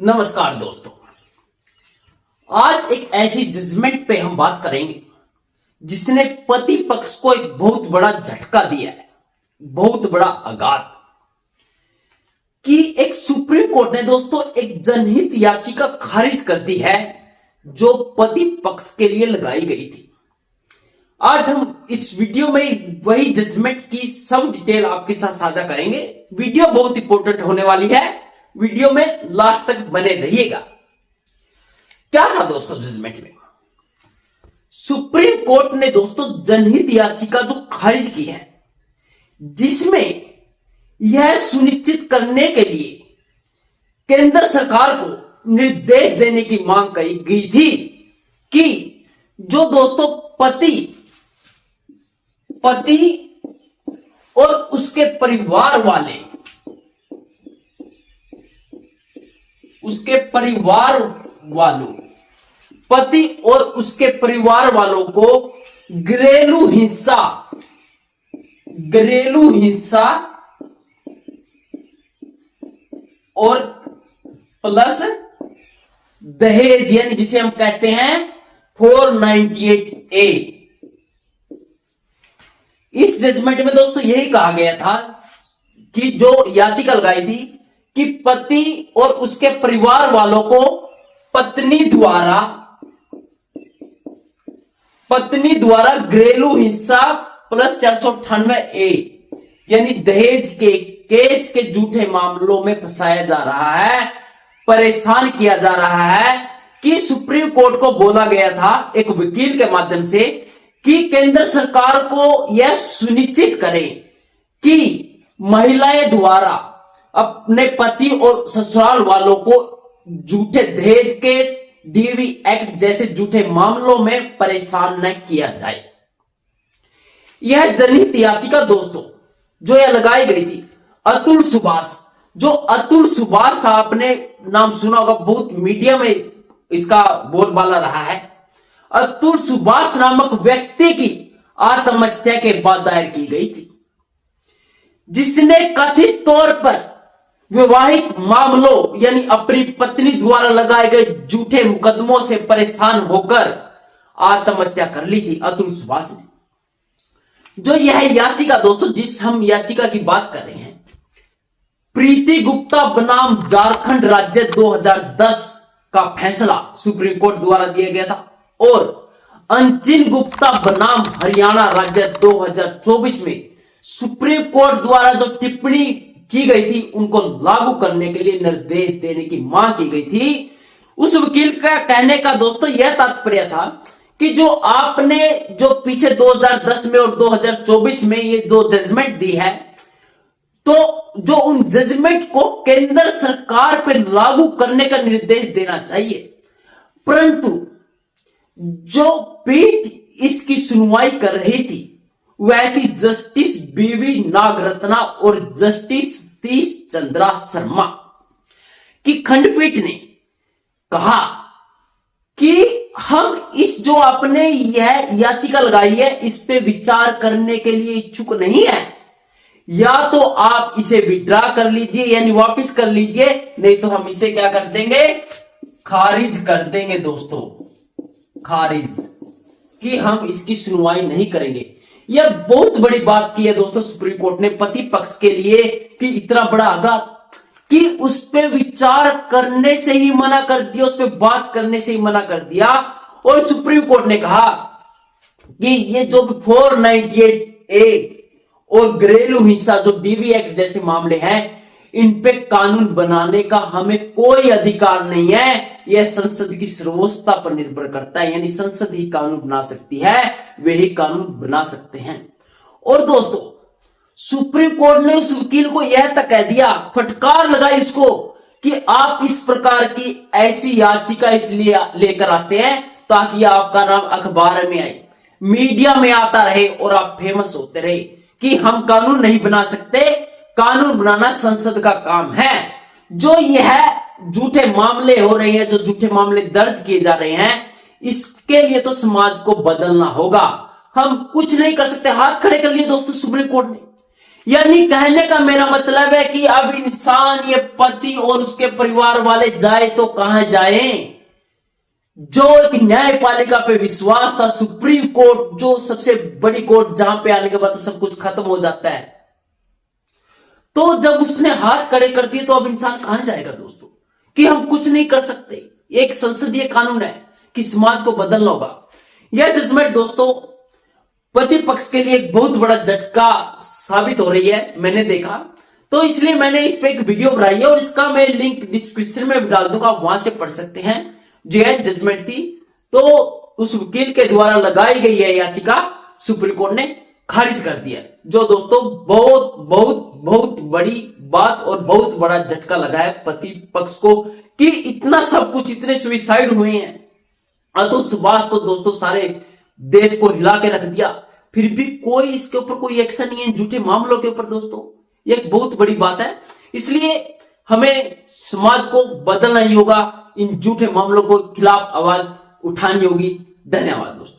नमस्कार दोस्तों, आज एक ऐसी जजमेंट पे हम बात करेंगे जिसने पति पक्ष को एक बहुत बड़ा झटका दिया है, बहुत बड़ा आघात। कि एक सुप्रीम कोर्ट ने दोस्तों एक जनहित याचिका खारिज कर दी है जो पति पक्ष के लिए लगाई गई थी। आज हम इस वीडियो में वही जजमेंट की सब डिटेल आपके साथ साझा करेंगे। वीडियो बहुत इंपॉर्टेंट होने वाली है, वीडियो में लास्ट तक बने रहिएगा। क्या था दोस्तों जजमेंट में? सुप्रीम कोर्ट ने दोस्तों जनहित याचिका जो खारिज की है, जिसमें यह सुनिश्चित करने के लिए केंद्र सरकार को निर्देश देने की मांग की गई थी कि जो दोस्तों पति और उसके परिवार वालों को घरेलू हिंसा और प्लस दहेज, यानी जिसे हम कहते हैं 498A। इस जजमेंट में दोस्तों यही कहा गया था कि जो याचिका लगाई थी कि पति और उसके परिवार वालों को पत्नी द्वारा घरेलू हिंसा प्लस 498A यानी दहेज के केस के झूठे मामलों में फंसाया जा रहा है, परेशान किया जा रहा है। कि सुप्रीम कोर्ट को बोला गया था एक वकील के माध्यम से कि केंद्र सरकार को यह सुनिश्चित करे कि महिलाएं द्वारा अपने पति और ससुराल वालों को झूठे दहेज केस, डीवी एक्ट जैसे झूठे मामलों में परेशान न किया जाए। यह जनहित याचिका दोस्तों जो यह लगाई गई थी अतुल सुभाष था, आपने नाम सुना होगा, बहुत मीडिया में इसका बोलबाला रहा है। अतुल सुभाष नामक व्यक्ति की आत्महत्या के बाद दायर की गई थी, जिसने कथित तौर पर वैवाहिक मामलों यानी अपनी पत्नी द्वारा लगाए गए झूठे मुकदमों से परेशान होकर आत्महत्या कर ली थी अतुल सुभाष ने। जो यह याचिका दोस्तों, जिस हम याचिका की बात कर रहे हैं, प्रीति गुप्ता बनाम झारखंड राज्य 2010 का फैसला सुप्रीम कोर्ट द्वारा दिया गया था और अंचिन गुप्ता बनाम हरियाणा राज्य 2024 में सुप्रीम कोर्ट द्वारा जो टिप्पणी की गई थी उनको लागू करने के लिए निर्देश देने की मांग की गई थी। उस वकील का कहने का दोस्तों यह तात्पर्य था कि जो आपने जो पीछे 2010 में और 2024 में ये दो जजमेंट दी है, तो जो उन जजमेंट को केंद्र सरकार पर लागू करने का निर्देश देना चाहिए। परंतु जो पीठ इसकी सुनवाई कर रही थी वह थी जस्टिस बीवी नागरत्ना और जस्टिस सतीश चंद्रा शर्मा की खंडपीठ ने कहा कि हम इस जो आपने यह याचिका लगाई है इस पे विचार करने के लिए इच्छुक नहीं है, या तो आप इसे विड्रॉ कर लीजिए यानी वापस कर लीजिए, नहीं तो हम इसे क्या कर देंगे, खारिज कर देंगे दोस्तों, खारिज, कि हम इसकी सुनवाई नहीं करेंगे। यह बहुत बड़ी बात की है दोस्तों सुप्रीम कोर्ट ने पति पक्ष के लिए कि इतना बड़ा आघात कि उस पे विचार करने से ही मना कर दिया, उस पे बात करने से ही मना कर दिया। और सुप्रीम कोर्ट ने कहा कि ये जो 498A और घरेलू हिंसा जो डीवी एक्ट जैसे मामले हैं, इन पे कानून बनाने का हमें कोई अधिकार नहीं है। यह संसद की सर्वोच्चता पर निर्भर करता है, यानी संसद ही कानून बना सकती है, वे ही कानून बना सकते हैं। और दोस्तों सुप्रीम कोर्ट ने उस वकील को यह तक कह दिया, फटकार लगाई उसको, कि आप इस प्रकार की ऐसी याचिका इसलिए लेकर आते हैं ताकि आपका नाम अखबार में आए, मीडिया में आता रहे और आप फेमस होते रहे कि हम कानून नहीं बना सकते, कानून बनाना संसद का काम है। जो यह झूठे मामले हो रहे हैं, जो झूठे मामले दर्ज किए जा रहे हैं, इसके लिए तो समाज को बदलना होगा, हम कुछ नहीं कर सकते। हाथ खड़े कर लिए दोस्तों सुप्रीम कोर्ट ने। यानी कहने का मेरा मतलब है कि अब इंसान, ये पति और उसके परिवार वाले जाए तो कहां जाए। जो एक न्यायपालिका पे विश्वास था, सुप्रीम कोर्ट जो सबसे बड़ी कोर्ट, जहां पे आने के बाद तो सब कुछ खत्म हो जाता है, तो जब उसने हाथ खड़े कर दिए तो अब इंसान कहां जाएगा दोस्तों, कि हम कुछ नहीं कर सकते। एक संसदीय कानून है कि समाज को बदलना होगा। यह जजमेंट दोस्तों पति पक्ष के लिए एक बहुत बड़ा झटका साबित हो रही है, मैंने देखा, तो इसलिए मैंने इस पे एक वीडियो बनाई है और इसका मैं लिंक डिस्क्रिप्शन में भी डाल दूंगा, वहां से पढ़ सकते हैं। जो है जजमेंट थी, तो उस वकील के द्वारा लगाई गई है याचिका सुप्रीम कोर्ट ने खारिज कर दिया, जो दोस्तों बहुत बहुत बहुत बड़ी बात और बहुत बड़ा झटका लगा है पति पक्ष को, कि इतना सब कुछ, इतने सुसाइड हुए हैं, अतुल सुभाष तो दोस्तों सारे देश को हिला के रख दिया, फिर भी कोई इसके ऊपर कोई एक्शन नहीं है झूठे मामलों के ऊपर दोस्तों। ये एक बहुत बड़ी बात है, इसलिए हमें समाज को बदलना ही होगा, इन झूठे मामलों को खिलाफ आवाज उठानी होगी। धन्यवाद दोस्तों।